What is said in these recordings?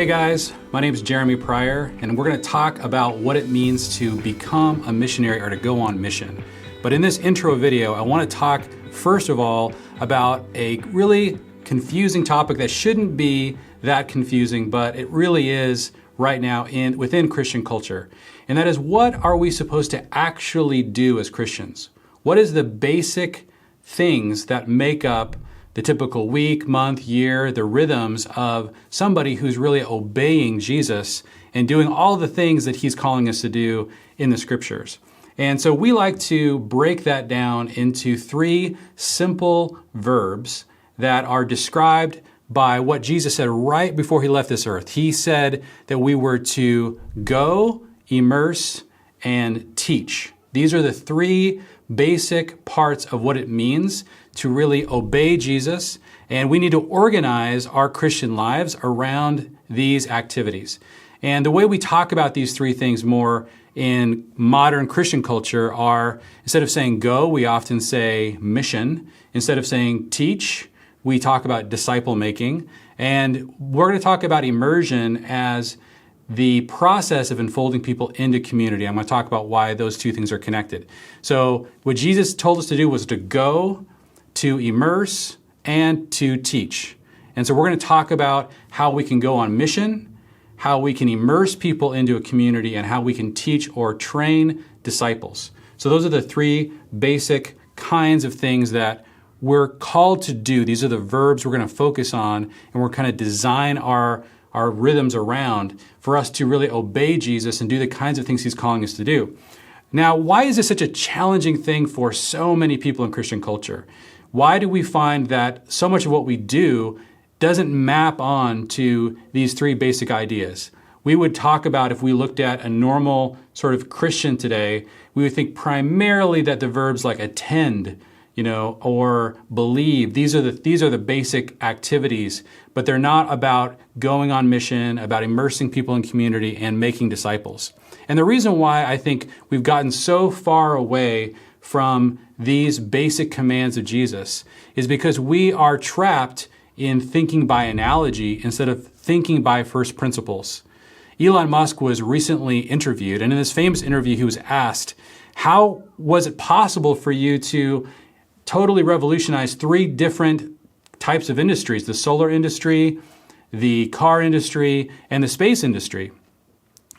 Hey guys, my name is Jeremy Pryor, and we're going to talk about what it means to become a missionary or to go on mission. But in this intro video, I want to talk first of all about a really confusing topic that shouldn't be that confusing, but it really is right now within Christian culture. And that is, what are we supposed to actually do as Christians? What is the basic things that make up the typical week, month, year, the rhythms of somebody who's really obeying Jesus and doing all the things that he's calling us to do in the scriptures? And so we like to break that down into three simple verbs that are described by what Jesus said right before he left this earth. He said that we were to go, immerse, and teach. These are the three basic parts of what it means to really obey Jesus, and we need to organize our Christian lives around these activities. And the way we talk about these three things more in modern Christian culture are, instead of saying go, we often say mission. Instead of saying teach, we talk about disciple making. And we're going to talk about immersion as the process of enfolding people into community. I'm going to talk about why those two things are connected. So what Jesus told us to do was to go, to immerse, and to teach. And so we're going to talk about how we can go on mission, how we can immerse people into a community, and how we can teach or train disciples. So those are the three basic kinds of things that we're called to do. These are the verbs we're going to focus on, and we're kind of design our rhythms around for us to really obey Jesus and do the kinds of things he's calling us to do. Now, why is this such a challenging thing for so many people in Christian culture? Why do we find that so much of what we do doesn't map on to these three basic ideas? We would talk about, if we looked at a normal sort of Christian today, we would think primarily that the verbs like attend, or believe, these are the basic activities, but they're not about going on mission, about immersing people in community and making disciples. And the reason why I think we've gotten so far away from these basic commands of Jesus is because we are trapped in thinking by analogy instead of thinking by first principles. Elon Musk was recently interviewed, and in this famous interview, he was asked, how was it possible for you to totally revolutionize three different types of industries: the solar industry, the car industry, and the space industry?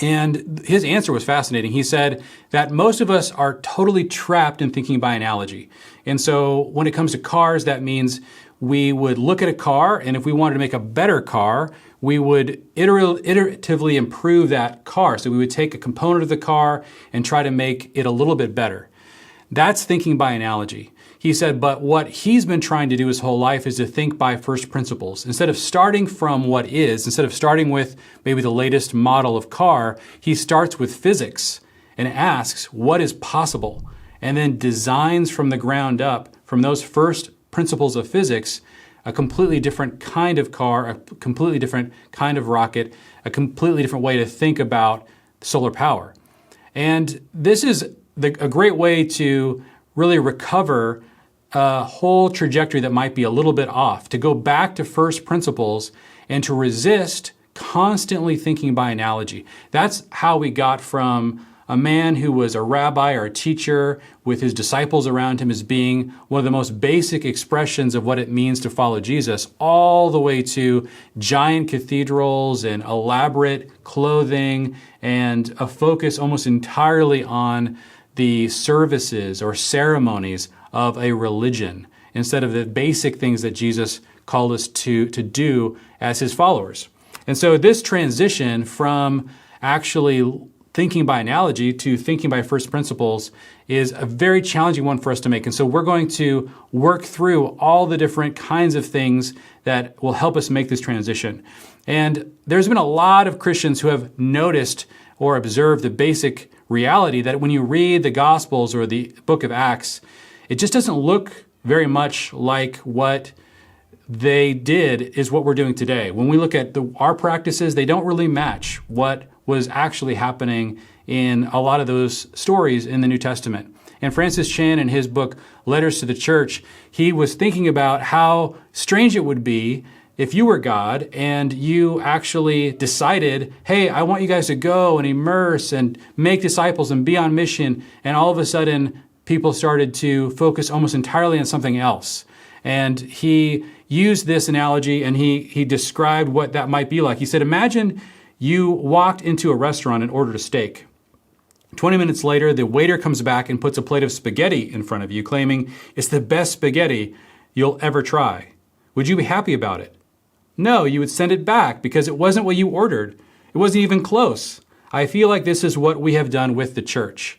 And his answer was fascinating. He said that most of us are totally trapped in thinking by analogy. And so when it comes to cars, that means we would look at a car, and if we wanted to make a better car, we would iteratively improve that car. So we would take a component of the car and try to make it a little bit better. That's thinking by analogy. He said, but what he's been trying to do his whole life is to think by first principles. Instead of starting from what is, instead of starting with maybe the latest model of car, he starts with physics and asks what is possible, and then designs from the ground up, from those first principles of physics, a completely different kind of car, a completely different kind of rocket, a completely different way to think about solar power. And this is a great way to really recover a whole trajectory that might be a little bit off, to go back to first principles and to resist constantly thinking by analogy. That's how we got from a man who was a rabbi or a teacher with his disciples around him as being one of the most basic expressions of what it means to follow Jesus, all the way to giant cathedrals and elaborate clothing and a focus almost entirely on the services or ceremonies of a religion instead of the basic things that Jesus called us to do as his followers. And so this transition from actually thinking by analogy to thinking by first principles is a very challenging one for us to make. And so we're going to work through all the different kinds of things that will help us make this transition. And there's been a lot of Christians who have noticed or observed the basic reality that when you read the Gospels or the book of Acts, it just doesn't look very much like what they did is what we're doing today. When we look at our practices, they don't really match what was actually happening in a lot of those stories in the New Testament. And Francis Chan, in his book, Letters to the Church, he was thinking about how strange it would be if you were God and you actually decided, hey, I want you guys to go and immerse and make disciples and be on mission, and all of a sudden people started to focus almost entirely on something else. And he used this analogy and he described what that might be like. He said, imagine you walked into a restaurant and ordered a steak. 20 minutes later, the waiter comes back and puts a plate of spaghetti in front of you, claiming it's the best spaghetti you'll ever try. Would you be happy about it? No, you would send it back because it wasn't what you ordered. It wasn't even close. I feel like this is what we have done with the church.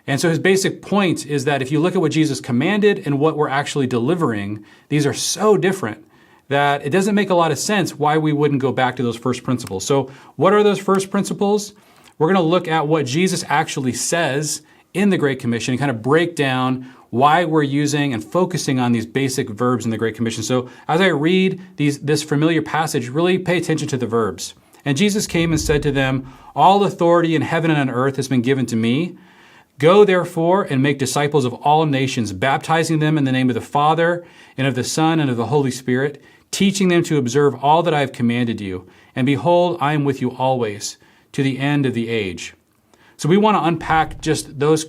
And so his basic point is that if you look at what Jesus commanded and what we're actually delivering, these are so different that it doesn't make a lot of sense why we wouldn't go back to those first principles. So what are those first principles? We're going to look at what Jesus actually says in the Great Commission and kind of break down why we're using and focusing on these basic verbs in the Great Commission. So as I read this familiar passage, really pay attention to the verbs. And Jesus came and said to them, all authority in heaven and on earth has been given to me. Go therefore and make disciples of all nations, baptizing them in the name of the Father and of the Son and of the Holy Spirit, teaching them to observe all that I have commanded you. And behold, I am with you always to the end of the age. So we want to unpack just those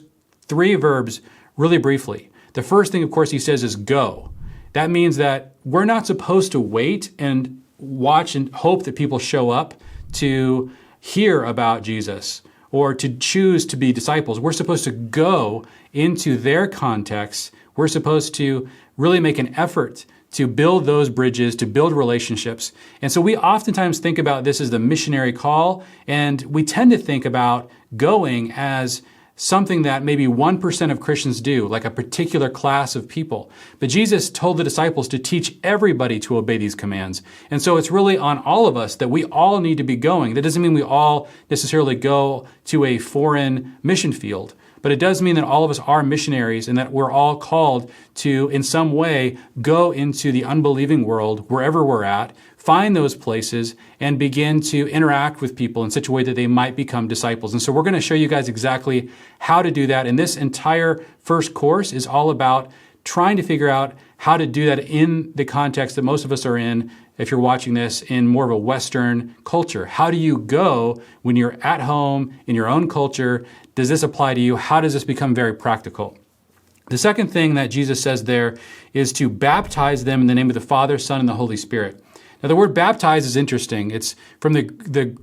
three verbs really briefly. The first thing, of course, he says is go. That means that we're not supposed to wait and watch and hope that people show up to hear about Jesus or to choose to be disciples. We're supposed to go into their context. We're supposed to really make an effort to build those bridges, to build relationships. And so we oftentimes think about this as the missionary call, and we tend to think about going as something that maybe 1% of Christians do, like a particular class of people. But Jesus told the disciples to teach everybody to obey these commands. And so it's really on all of us that we all need to be going. That doesn't mean we all necessarily go to a foreign mission field, but it does mean that all of us are missionaries and that we're all called to, in some way, go into the unbelieving world, wherever we're at, find those places, and begin to interact with people in such a way that they might become disciples. And so we're going to show you guys exactly how to do that. And this entire first course is all about trying to figure out how to do that in the context that most of us are in, if you're watching this, in more of a Western culture. How do you go when you're at home in your own culture? Does this apply to you? How does this become very practical? The second thing that Jesus says there is to baptize them in the name of the Father, Son, and the Holy Spirit. Now, the word baptize is interesting. It's from the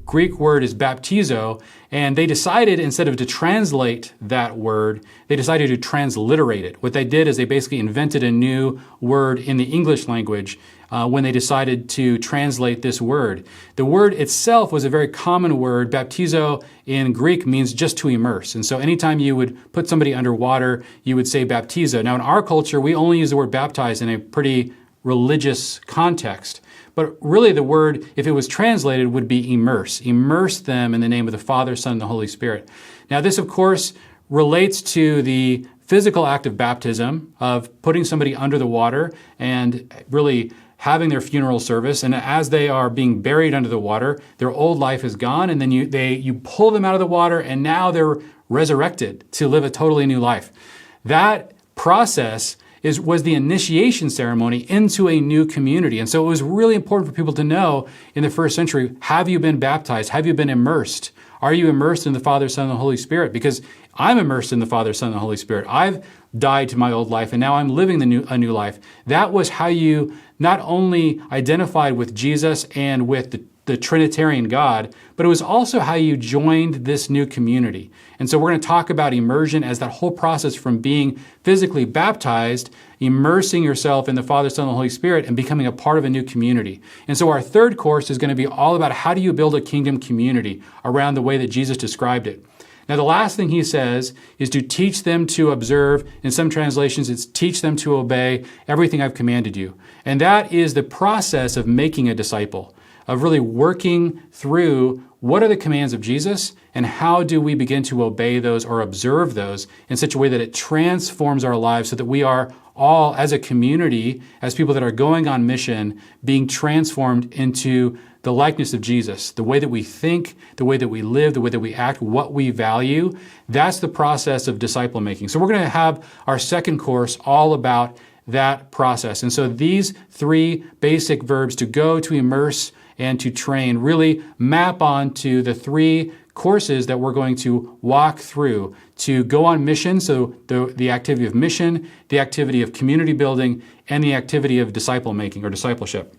Greek word is baptizo, and they decided, instead of to translate that word, they decided to transliterate it. What they did is they basically invented a new word in the English language when they decided to translate this word. The word itself was a very common word. Baptizo in Greek means just to immerse. And so anytime you would put somebody underwater, you would say baptizo. Now, in our culture, we only use the word baptize in a pretty religious context. But really the word, if it was translated, would be immerse. Immerse them in the name of the Father, Son, and the Holy Spirit. Now this, of course, relates to the physical act of baptism, of putting somebody under the water and really having their funeral service. And as they are being buried under the water, their old life is gone, and then you pull them out of the water, and now they're resurrected to live a totally new life. That process was the initiation ceremony into a new community. And so it was really important for people to know in the first century, have you been baptized? Have you been immersed? Are you immersed in the Father, Son, and the Holy Spirit? Because I'm immersed in the Father, Son, and the Holy Spirit. I've died to my old life, and now I'm living a new life. That was how you not only identified with Jesus and with the Trinitarian God, but it was also how you joined this new community. And so we're going to talk about immersion as that whole process from being physically baptized, immersing yourself in the Father, Son, and the Holy Spirit, and becoming a part of a new community. And so our third course is going to be all about how do you build a kingdom community around the way that Jesus described it. Now, the last thing he says is to teach them to observe. In some translations, it's teach them to obey everything I've commanded you. And that is the process of making a disciple, of really working through what are the commands of Jesus and how do we begin to obey those or observe those in such a way that it transforms our lives so that we are all, as a community, as people that are going on mission, being transformed into the likeness of Jesus, the way that we think, the way that we live, the way that we act, what we value. That's the process of disciple making. So we're going to have our second course all about that process. And so these three basic verbs, to go, to immerse, and to train, really map onto the three courses that we're going to walk through to go on mission. So the activity of mission, the activity of community building, and the activity of disciple making or discipleship.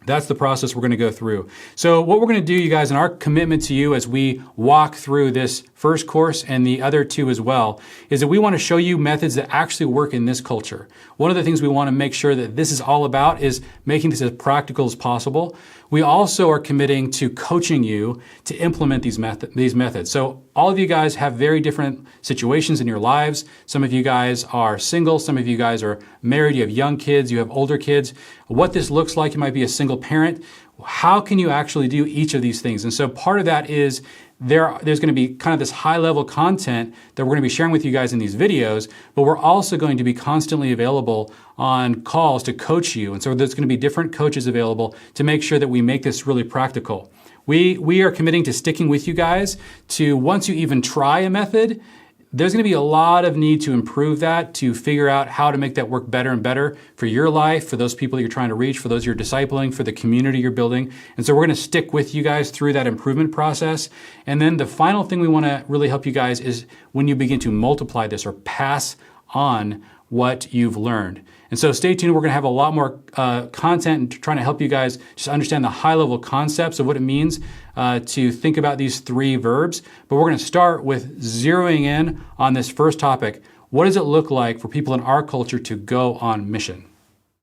That's the process we're going to go through. So what we're going to do, you guys, and our commitment to you as we walk through this first course and the other two as well, is that we want to show you methods that actually work in this culture. One of the things we want to make sure that this is all about is making this as practical as possible. We also are committing to coaching you to implement these methods. So all of you guys have very different situations in your lives. Some of you guys are single. Some of you guys are married. You have young kids. You have older kids. What this looks like, you might be a single parent. How can you actually do each of these things? And so part of that is there's going to be kind of this high-level content that we're going to be sharing with you guys in these videos, but we're also going to be constantly available on calls to coach you. And so there's going to be different coaches available to make sure that we make this really practical. We are committing to sticking with you guys to, once you even try a method, there's going to be a lot of need to improve that, to figure out how to make that work better and better for your life, for those people that you're trying to reach, for those you're discipling, for the community you're building. And so we're going to stick with you guys through that improvement process. And then the final thing we want to really help you guys is when you begin to multiply this or pass on what you've learned. And so stay tuned. We're going to have a lot more content and trying to help you guys just understand the high-level concepts of what it means to think about these three verbs. But we're going to start with zeroing in on this first topic. What does it look like for people in our culture to go on mission?